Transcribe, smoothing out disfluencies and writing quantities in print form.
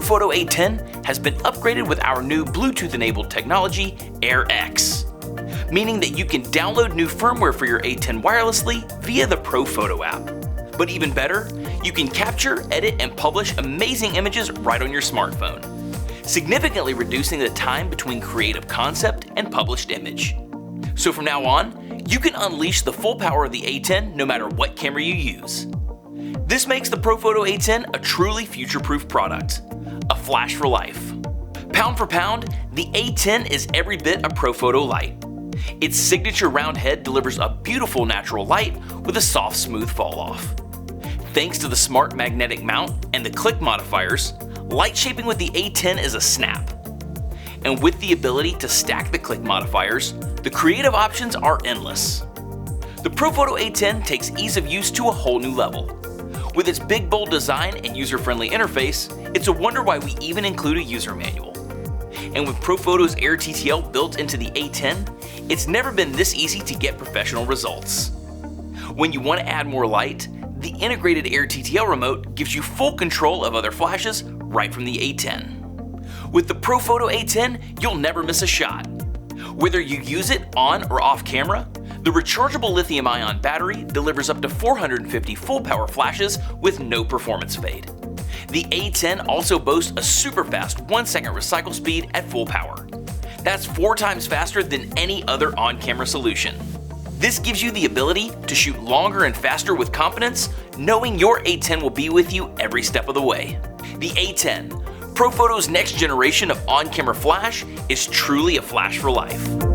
Profoto A10 has been upgraded with our new Bluetooth-enabled technology, AirX, meaning that you can download new firmware for your A10 wirelessly via the Profoto app. But even better, you can capture, edit, and publish amazing images right on your smartphone, significantly reducing the time between creative concept and published image. So from now on, you can unleash the full power of the A10 no matter what camera you use. This makes the Profoto A10 a truly future-proof product, a flash for life. Pound for pound, the A10 is every bit a Profoto light. Its signature round head delivers a beautiful natural light with a soft, smooth fall-off. Thanks to the smart magnetic mount and the click modifiers, light shaping with the A10 is a snap. And with the ability to stack the click modifiers, the creative options are endless. The Profoto A10 takes ease of use to a whole new level. With its big, bold design and user-friendly interface, it's a wonder why we even include a user manual. And with Profoto's Air TTL built into the A10, it's never been this easy to get professional results. When you want to add more light, the integrated Air TTL remote gives you full control of other flashes right from the A10. With the Profoto A10, you'll never miss a shot. Whether you use it on or off camera, the rechargeable lithium-ion battery delivers up to 450 full-power flashes with no performance fade. The A10 also boasts a super fast 1-second recycle speed at full power. That's 4 times faster than any other on-camera solution. This gives you the ability to shoot longer and faster with confidence, knowing your A10 will be with you every step of the way. The A10, Profoto's next generation of on-camera flash, is truly a flash for life.